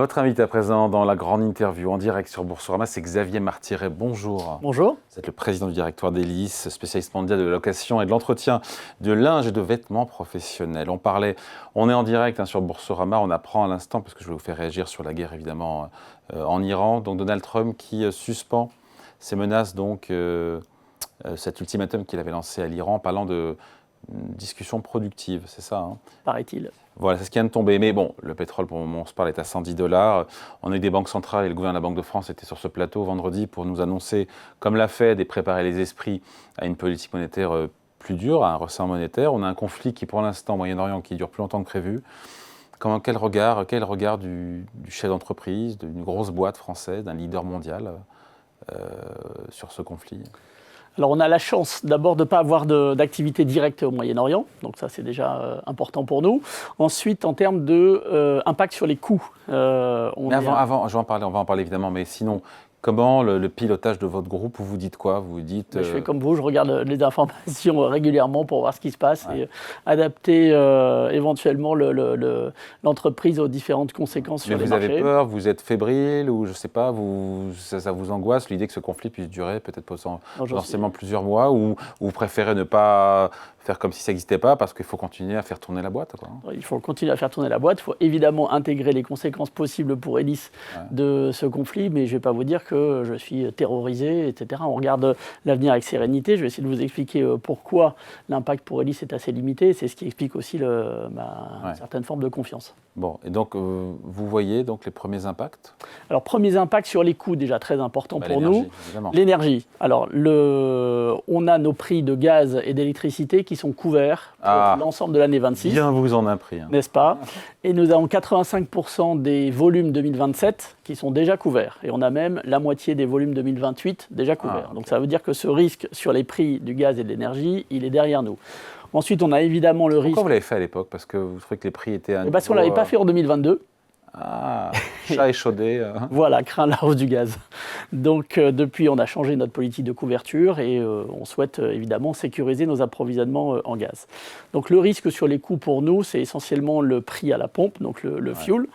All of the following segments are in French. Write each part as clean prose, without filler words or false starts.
Votre invité à présent dans la grande interview en direct sur Boursorama, c'est Xavier Martiré. Bonjour. Bonjour. Vous êtes le président du directoire d'Elis, spécialiste mondial de la location et de l'entretien de linge et de vêtements professionnels. On est en direct sur Boursorama, on apprend à l'instant, parce que je vais vous faire réagir sur la guerre évidemment en Iran. Donc Donald Trump qui suspend ses menaces, cet ultimatum qu'il avait lancé à l'Iran, parlant de discussion productive, c'est ça Paraît-il. Voilà, c'est ce qui vient de tomber. Mais bon, le pétrole, pour le moment, on se parle, est à 110 $. On a eu des banques centrales et le gouverneur de la Banque de France était sur ce plateau vendredi pour nous annoncer, comme l'a Fed, et préparer les esprits à une politique monétaire plus dure, à un resserre monétaire. On a un conflit qui, pour l'instant, au Moyen-Orient, qui dure plus longtemps que prévu. Quel regard du chef d'entreprise, d'une grosse boîte française, d'un leader mondial sur ce conflit ? Alors on a la chance d'abord de ne pas avoir d'activité directe au Moyen-Orient, donc ça c'est déjà important pour nous. Ensuite, en termes d'impact sur les coûts. Mais avant, on va en parler évidemment, mais sinon, comment le pilotage de votre groupe, vous dites quoi ? Vous dites, Je fais comme vous, je regarde les informations régulièrement pour voir ce qui se passe et adapter éventuellement l'entreprise aux différentes conséquences sur les marchés. Mais vous avez peur, vous êtes fébrile ou je ne sais pas, ça vous angoisse l'idée que ce conflit puisse durer peut-être potentiellement plusieurs mois ou vous préférez ne pas faire comme si ça n'existait pas parce qu'il faut continuer à faire tourner la boîte, quoi. Il faut continuer à faire tourner la boîte. Il faut évidemment intégrer les conséquences possibles pour Elis de ce conflit, mais je ne vais pas vous dire que je suis terrorisé, etc. On regarde l'avenir avec sérénité. Je vais essayer de vous expliquer pourquoi l'impact pour Elis est assez limité. C'est ce qui explique aussi une certaine forme de confiance. Bon, et donc vous voyez donc les premiers impacts ? Alors, premiers impacts sur les coûts déjà très importants pour nous. Évidemment. L'énergie. Alors, on a nos prix de gaz et d'électricité qui sont couverts pour l'ensemble de l'année 26. Bien vous en a pris. N'est-ce pas ? Et nous avons 85% des volumes 2027 qui sont déjà couverts. Et on a même la moitié des volumes 2028 déjà couverts. Donc ça veut dire que ce risque sur les prix du gaz et de l'énergie, il est derrière nous. Ensuite, on a évidemment le risque... Pourquoi vous l'avez fait à l'époque ? Parce que vous trouvez que les prix étaient à Parce qu'on ne l'avait pas fait en 2022. Chat échaudé. Voilà, craint la hausse du gaz. Donc depuis, on a changé notre politique de couverture et on souhaite évidemment sécuriser nos approvisionnements en gaz. Donc le risque sur les coûts pour nous, c'est essentiellement le prix à la pompe, donc le fuel.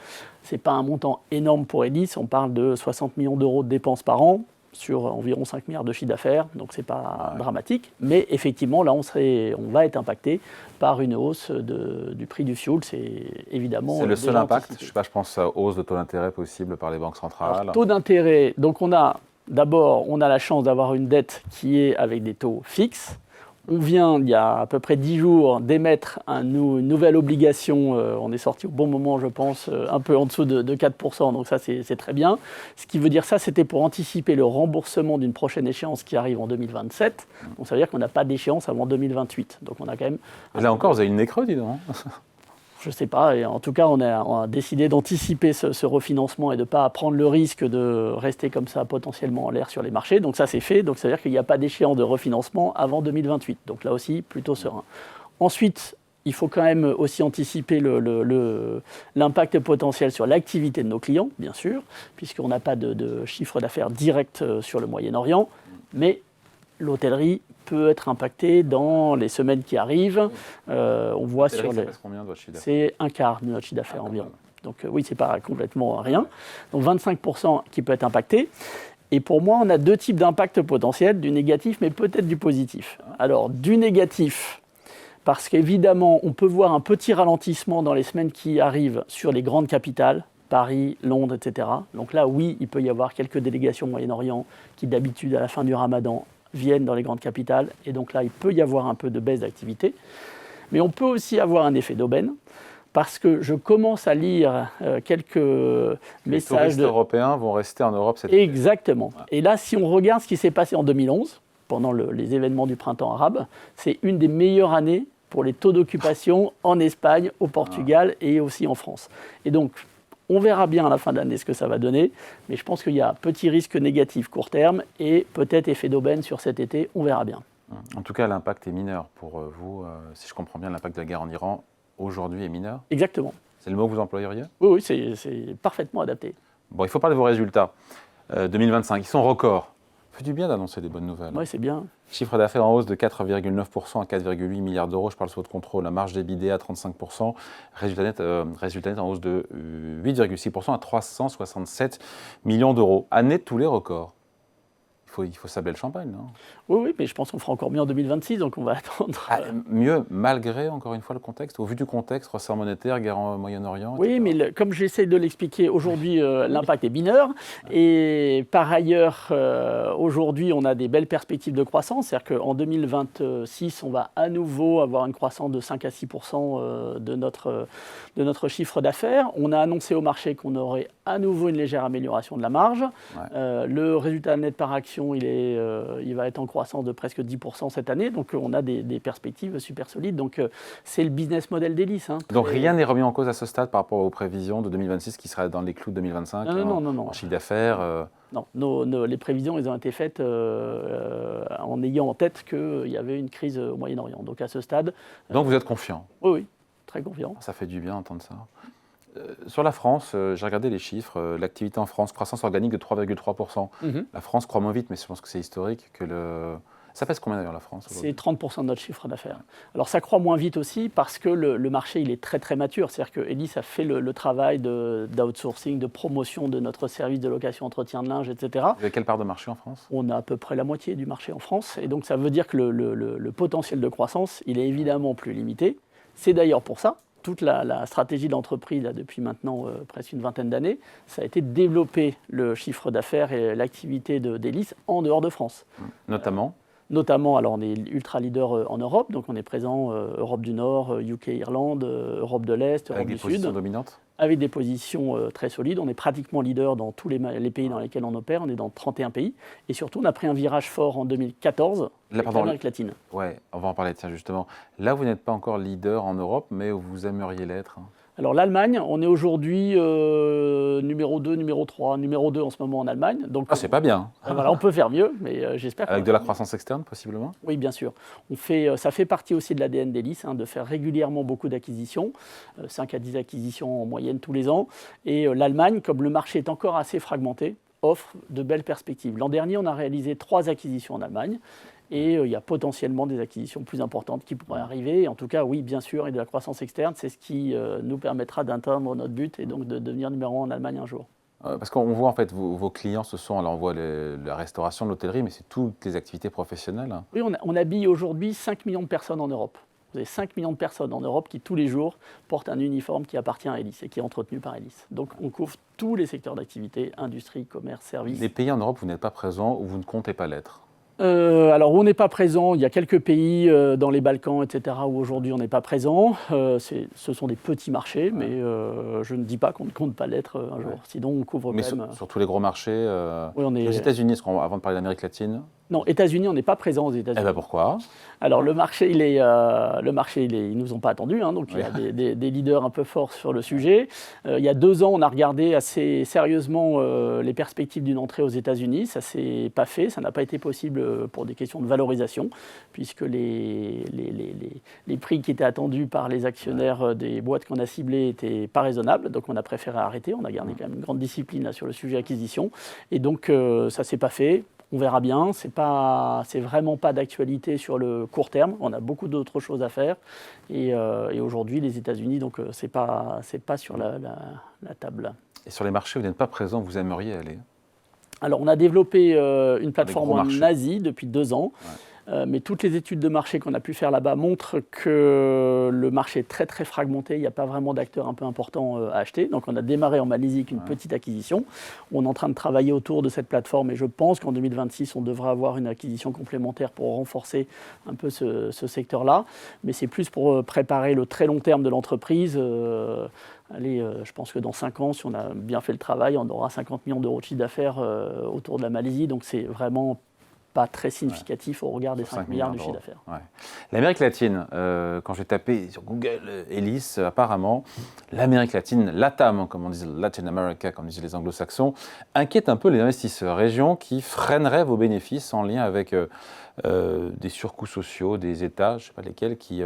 Ce n'est pas un montant énorme pour Elis, on parle de 60 millions d'euros de dépenses par an sur environ 5 milliards de chiffre d'affaires, donc ce n'est pas dramatique. Mais effectivement, là, on va être impacté par une hausse du prix du fuel. C'est évidemment... C'est le seul impact. Je pense à hausse de taux d'intérêt possible par les banques centrales. Alors, taux d'intérêt, donc on a la chance d'avoir une dette qui est avec des taux fixes. On vient, il y a à peu près 10 jours, d'émettre une nouvelle obligation. On est sorti au bon moment, je pense, un peu en dessous de 4%. Donc ça, c'est très bien. Ce qui veut dire ça, c'était pour anticiper le remboursement d'une prochaine échéance qui arrive en 2027. Donc ça veut dire qu'on n'a pas d'échéance avant 2028. Donc on a quand même... Là encore, vous avez une nez creux, dis donc. Je ne sais pas, et en tout cas, on a décidé d'anticiper ce refinancement et de ne pas prendre le risque de rester comme ça potentiellement en l'air sur les marchés. Donc ça, c'est fait. Donc ça veut dire qu'il n'y a pas d'échéance de refinancement avant 2028. Donc là aussi, plutôt serein. Ensuite, il faut quand même aussi anticiper l'impact potentiel sur l'activité de nos clients, bien sûr, puisqu'on n'a pas de chiffre d'affaires direct sur le Moyen-Orient. Mais l'hôtellerie peut être impactée dans les semaines qui arrivent. On voit sur les... Combien de votre chiffre d'affaires ? C'est un quart de notre chiffre d'affaires environ. Donc oui, c'est pas complètement rien. Donc 25% qui peut être impacté. Et pour moi, on a deux types d'impact potentiels, du négatif, mais peut-être du positif. Alors, du négatif, parce qu'évidemment, on peut voir un petit ralentissement dans les semaines qui arrivent sur les grandes capitales, Paris, Londres, etc. Donc là, oui, il peut y avoir quelques délégations au Moyen-Orient qui, d'habitude, à la fin du Ramadan, viennent dans les grandes capitales. Et donc là, il peut y avoir un peu de baisse d'activité. Mais on peut aussi avoir un effet d'aubaine, parce que je commence à lire quelques messages... Les touristes européens vont rester en Europe cette année. Exactement. Et là, si on regarde ce qui s'est passé en 2011, pendant les événements du printemps arabe, c'est une des meilleures années pour les taux d'occupation en Espagne, au Portugal et aussi en France. Et donc, on verra bien à la fin de l'année ce que ça va donner, mais je pense qu'il y a un petit risque négatif court terme et peut-être effet d'aubaine sur cet été, on verra bien. En tout cas, l'impact est mineur pour vous. Si je comprends bien, l'impact de la guerre en Iran, aujourd'hui, est mineur ? Exactement. C'est le mot que vous employeriez ? Oui, c'est parfaitement adapté. Bon, il faut parler de vos résultats. 2025, ils sont records. fait du bien d'annoncer des bonnes nouvelles. Oui, c'est bien. Chiffre d'affaires en hausse de 4,9% à 4,8 milliards d'euros, je parle sous votre contrôle. La marge d'EBITDA à 35%, résultat net en hausse de 8,6% à 367 millions d'euros. Année de tous les records. Il faut sabler le champagne, non? Oui, mais je pense qu'on fera encore mieux en 2026, donc on va attendre. Mieux, malgré, encore une fois, le contexte, au vu du contexte, resserre monétaire, guerre au Moyen-Orient, Oui, etc. mais comme j'essaie de l'expliquer, aujourd'hui, l'impact est mineur. Et par ailleurs, aujourd'hui, on a des belles perspectives de croissance. C'est-à-dire qu'en 2026, on va à nouveau avoir une croissance de 5 à 6% de notre chiffre d'affaires. On a annoncé au marché qu'on aurait à nouveau une légère amélioration de la marge. Le résultat net par action, il va être en croissance de presque 10% cette année. Donc, on a des perspectives super solides. Donc, c'est le business model d'Elis. Donc, rien n'est remis en cause à ce stad par rapport aux prévisions de 2026 qui seraient dans les clous de 2025 non. En chiffre d'affaires Non, les prévisions, elles ont été faites en ayant en tête qu'il y avait une crise au Moyen-Orient. Donc, à ce stade... Donc, vous êtes confiant? Oui, très confiant. Ça fait du bien d'entendre ça. Sur la France, j'ai regardé les chiffres. L'activité en France, croissance organique de 3,3%. La France croît moins vite, mais je pense que c'est historique. Ça pèse combien d'ailleurs la France? C'est 30% de notre chiffre d'affaires. Alors ça croît moins vite aussi parce que le marché il est très très mature. C'est-à-dire que Elis a fait le travail d'outsourcing, de promotion de notre service de location, entretien de linge, etc. Vous avez quelle part de marché en France? On a à peu près la moitié du marché en France. Et donc ça veut dire que le potentiel de croissance, il est évidemment plus limité. C'est d'ailleurs pour ça. Toute la stratégie de l'entreprise depuis maintenant presque une vingtaine d'années, ça a été de développer le chiffre d'affaires et l'activité d'Elis en dehors de France. Notamment, alors on est ultra leader en Europe, donc on est présent Europe du Nord, UK, Irlande, Europe de l'Est, Europe du Sud. Avec des positions dominantes? Avec des positions très solides. On est pratiquement leader dans tous les pays dans lesquels on opère. On est dans 31 pays. Et surtout, on a pris un virage fort en 2014 avec l'Amérique latine. Oui, on va en parler de ça justement. Là, vous n'êtes pas encore leader en Europe, mais vous aimeriez l'être. Alors l'Allemagne, on est aujourd'hui numéro 2, numéro 3, numéro 2 en ce moment en Allemagne. Donc, c'est pas bien. Voilà, on peut faire mieux, mais j'espère. Avec de la croissance externe, possiblement? Oui, bien sûr. Ça fait partie aussi de l'ADN d'Elis, de faire régulièrement beaucoup d'acquisitions, 5 à 10 acquisitions en moyenne tous les ans. Et l'Allemagne, comme le marché est encore assez fragmenté, offre de belles perspectives. L'an dernier, on a réalisé 3 acquisitions en Allemagne. Et il y a potentiellement des acquisitions plus importantes qui pourraient arriver. En tout cas, oui, bien sûr, et de la croissance externe, c'est ce qui nous permettra d'atteindre notre but et donc de devenir numéro 1 en Allemagne un jour. Parce qu'on voit en fait vos clients, alors on voit la restauration, l'hôtellerie, mais c'est toutes les activités professionnelles. Oui, on habille aujourd'hui 5 millions de personnes en Europe. Vous avez 5 millions de personnes en Europe qui, tous les jours, portent un uniforme qui appartient à Elis et qui est entretenu par Elis. Donc, on couvre tous les secteurs d'activité, industrie, commerce, services. Les pays en Europe, vous n'êtes pas présent ou vous ne comptez pas l'être? Alors, où on n'est pas présent, il y a quelques pays dans les Balkans, etc., où aujourd'hui on n'est pas présent. Ce sont des petits marchés, mais je ne dis pas qu'on ne compte pas l'être un jour. Sinon, on couvre mais quand même... sur tous les gros marchés, oui, on est... aux États-Unis, avant de parler d'Amérique latine? Non, États-Unis, on n'est pas présent aux États-Unis. Eh bien, pourquoi? Alors, le marché, ils nous ont pas attendus, donc il y a des leaders un peu forts sur le sujet. Il y a 2 ans, on a regardé assez sérieusement les perspectives d'une entrée aux États-Unis. Ça s'est pas fait, ça n'a pas été possible pour des questions de valorisation, puisque les prix qui étaient attendus par les actionnaires des boîtes qu'on a ciblées n'étaient pas raisonnables. Donc, on a préféré arrêter. On a gardé quand même une grande discipline là, sur le sujet acquisition. Et donc, ça s'est pas fait. On verra bien, c'est vraiment pas d'actualité sur le court terme. On a beaucoup d'autres choses à faire. Et aujourd'hui, les États-Unis, donc c'est pas sur la table. Et sur les marchés où vous n'êtes pas présent, vous aimeriez aller? Alors, on a développé une plateforme en Asie depuis 2 ans. Mais toutes les études de marché qu'on a pu faire là-bas montrent que le marché est très très fragmenté, il n'y a pas vraiment d'acteurs un peu importants à acheter. Donc on a démarré en Malaisie avec une petite acquisition. On est en train de travailler autour de cette plateforme et je pense qu'en 2026, on devra avoir une acquisition complémentaire pour renforcer un peu ce secteur-là. Mais c'est plus pour préparer le très long terme de l'entreprise. Je pense que dans 5 ans, si on a bien fait le travail, on aura 50 millions d'euros de chiffre d'affaires autour de la Malaisie. Donc c'est vraiment pas très significatif au regard des 5 milliards du chiffre d'affaires. L'Amérique latine, quand j'ai tapé sur Google Elis, apparemment, l'Amérique latine, LATAM, comme on dit, Latin America, comme disent les anglo-saxons, inquiète un peu les investisseurs. Région qui freinerait vos bénéfices en lien avec des surcoûts sociaux, des États, je ne sais pas lesquels, qui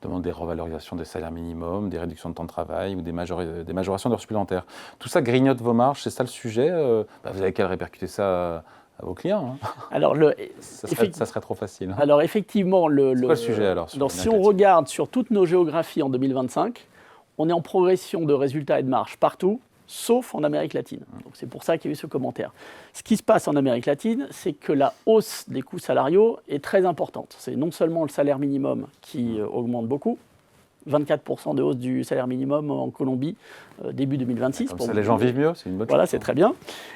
demandent des revalorisations des salaires minimums, des réductions de temps de travail ou des majorations d'heures supplémentaires. Tout ça grignote vos marges, c'est ça le sujet? Vous avez qu'à répercuter ça à vos clients. Hein. Alors, Ça serait trop facile. Hein. Alors effectivement, c'est quoi le sujet alors si on regarde sur toutes nos géographies en 2025, on est en progression de résultats et de marge partout, sauf en Amérique latine. Donc c'est pour ça qu'il y a eu ce commentaire. Ce qui se passe en Amérique latine, c'est que la hausse des coûts salariaux est très importante. C'est non seulement le salaire minimum qui augmente beaucoup, 24% de hausse du salaire minimum en Colombie début 2026. Comme ça, les gens vivent mieux, c'est une bonne chose. Voilà, c'est très bien.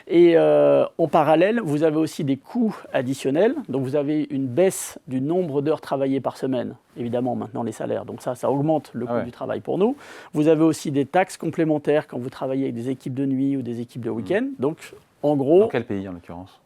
Et en parallèle, vous avez aussi des coûts additionnels. Donc vous avez une baisse du nombre d'heures travaillées par semaine, évidemment maintenant les salaires. Donc ça augmente le coût du travail pour nous. Vous avez aussi des taxes complémentaires quand vous travaillez avec des équipes de nuit ou des équipes de week-end. Donc en gros, dans quel pays en l'occurrence?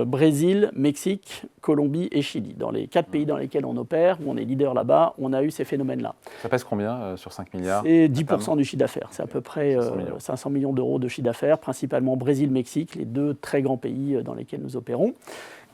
Brésil, Mexique, Colombie et Chili. Dans les 4 pays dans lesquels on opère, où on est leader là-bas, on a eu ces phénomènes-là. Ça pèse combien sur 5 milliards? C'est 10% du chiffre d'affaires. C'est à peu près 500 millions d'euros de chiffre d'affaires, principalement Brésil, Mexique, les 2 très grands pays dans lesquels nous opérons.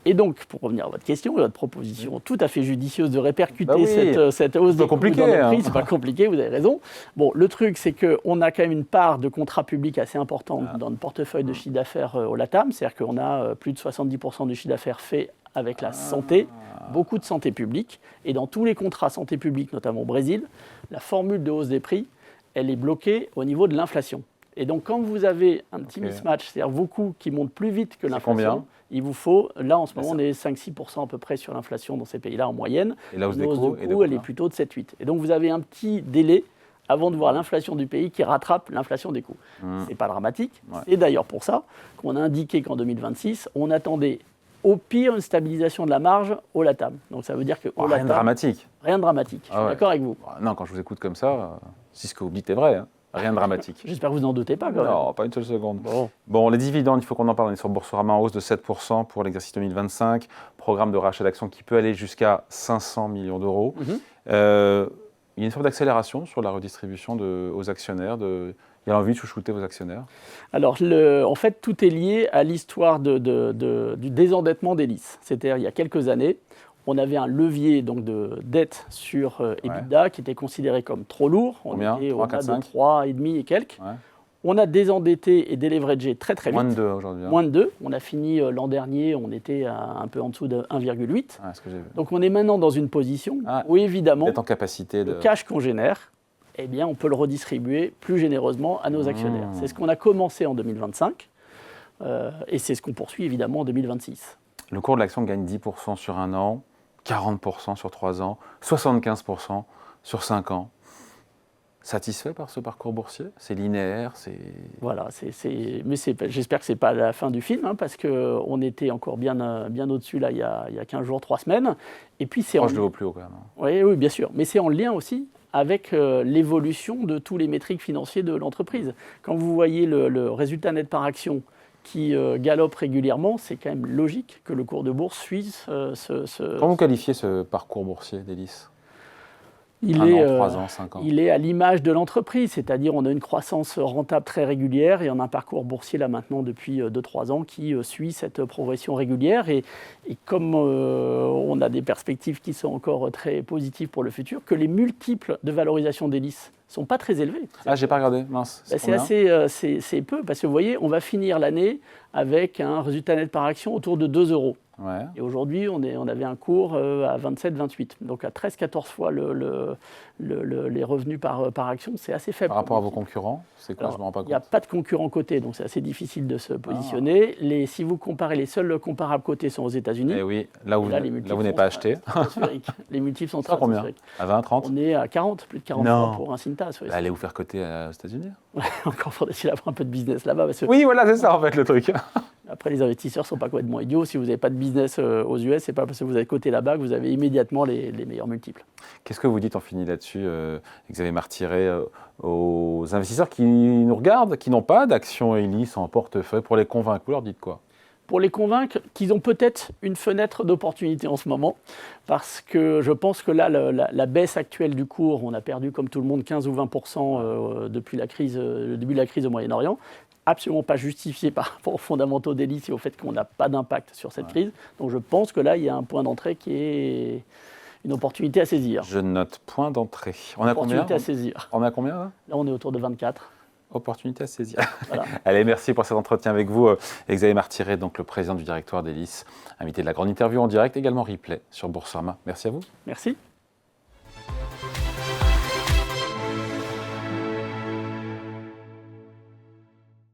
Et donc, pour revenir à votre question, votre proposition tout à fait judicieuse de répercuter cette hausse des coûts dans le prix, c'est pas compliqué, vous avez raison. Bon, le truc, c'est qu'on a quand même une part de contrats publics assez importante dans le portefeuille de chiffre d'affaires au LATAM, c'est-à-dire qu'on a plus de 70% du chiffre d'affaires fait avec la santé, beaucoup de santé publique, et dans tous les contrats santé publique, notamment au Brésil, la formule de hausse des prix, elle est bloquée au niveau de l'inflation. Et donc, quand vous avez un petit mismatch, c'est-à-dire vos coûts qui montent plus vite que l'inflation, il vous faut, là en ce moment, on est 5-6% à peu près sur l'inflation dans ces pays-là en moyenne. Et la hausse des coûts, elle est plutôt de 7-8. Et donc, vous avez un petit délai avant de voir l'inflation du pays qui rattrape l'inflation des coûts. Ce n'est pas dramatique. C'est d'ailleurs pour ça qu'on a indiqué qu'en 2026, on attendait au pire une stabilisation de la marge au LATAM. Donc, ça veut dire que rien de dramatique. Rien de dramatique. Je suis d'accord avec vous. Non, quand je vous écoute comme ça, si ce que vous dites est vrai, hein. Rien de dramatique. J'espère que vous n'en doutez pas quand même. Non, pas une seule seconde. Bon, les dividendes, il faut qu'on en parle. On est sur Boursorama en hausse de 7% pour l'exercice 2025. Programme de rachat d'actions qui peut aller jusqu'à 500 millions d'euros. Il y a une sorte d'accélération sur la redistribution aux actionnaires. Il y a envie de chouchouter vos actionnaires? Alors, en fait, tout est lié à l'histoire du désendettement d'Elis. C'est-à-dire, il y a quelques années, on avait un levier donc, de dette sur EBITDA qui était considéré comme trop lourd. Combien? On était au-delà de 3,5 et quelques. On a désendetté et déleveragé très très vite. Moins de 2 aujourd'hui. Moins de 2. On a fini l'an dernier, on était un peu en dessous de 1,8. Donc on est maintenant dans une position où évidemment, en capacité le cash qu'on génère, eh bien, on peut le redistribuer plus généreusement à nos actionnaires. C'est ce qu'on a commencé en 2025 et c'est ce qu'on poursuit évidemment en 2026. Le cours de l'action gagne 10% sur un an. 40% sur 3 ans, 75% sur 5 ans. Satisfait par ce parcours boursier? C'est linéaire, c'est... Voilà, mais j'espère que ce n'est pas la fin du film, hein, parce qu'on était encore bien au-dessus là, il y a 15 jours, 3 semaines. Et puis c'est proche de vos plus haut quand même. Oui, bien sûr. Mais c'est en lien aussi avec l'évolution de tous les métriques financiers de l'entreprise. Quand vous voyez le résultat net par action qui galope régulièrement, c'est quand même logique que le cours de bourse suive Comment vous qualifiez ce parcours boursier d'Elis? Il est à l'image de l'entreprise, c'est-à-dire on a une croissance rentable très régulière et on a un parcours boursier là maintenant depuis 2-3 ans qui suit cette progression régulière. Et comme on a des perspectives qui sont encore très positives pour le futur, que les multiples de valorisation d'Elis ne sont pas très élevés. Ah, j'ai pas regardé, mince. C'est peu, parce que vous voyez, on va finir l'année avec un résultat net par action autour de 2 euros. Ouais. Et aujourd'hui, on avait un cours à 27-28, donc à 13-14 fois les revenus par action, c'est assez faible. Par rapport à vos concurrents, c'est quoi? Alors, je me rends pas compte. Il n'y a pas de concurrents cotés, donc c'est assez difficile de se positionner. Si vous comparez, les seuls comparables cotés sont aux États-Unis. Et oui, là où vous n'avez pas acheté. Les multiples sont très combien? À 20, 30? On est à 40, plus de 40 fois pour un Cintas. Oui, allez vous faire coter aux États-Unis. Encore faudrait-il avoir un peu de business là-bas. Oui, voilà, c'est ça en fait le truc. Après, les investisseurs ne sont pas complètement idiots. Si vous n'avez pas de business aux US, ce n'est pas parce que vous avez coté là-bas que vous avez immédiatement les meilleurs multiples. Qu'est-ce que vous dites, on finit là-dessus, Xavier Martiré, aux investisseurs qui nous regardent, qui n'ont pas d'actions Elis en portefeuille, pour les convaincre? Vous leur dites quoi? Pour les convaincre qu'ils ont peut-être une fenêtre d'opportunité en ce moment, parce que je pense que là, la baisse actuelle du cours, on a perdu comme tout le monde 15 ou 20% depuis le début de la crise au Moyen-Orient, absolument pas justifié par rapport aux fondamentaux d'Elis et au fait qu'on n'a pas d'impact sur cette crise. Donc je pense que là, il y a un point d'entrée qui est une opportunité à saisir. Je note point d'entrée. On a combien? À saisir. On a combien là? Là, on est autour de 24. Opportunité à saisir. Voilà. Allez, merci pour cet entretien avec vous. Xavier Martiré, donc le président du directoire d'Hélice, invité de la grande interview en direct, également replay sur Boursorama. Merci à vous. Merci.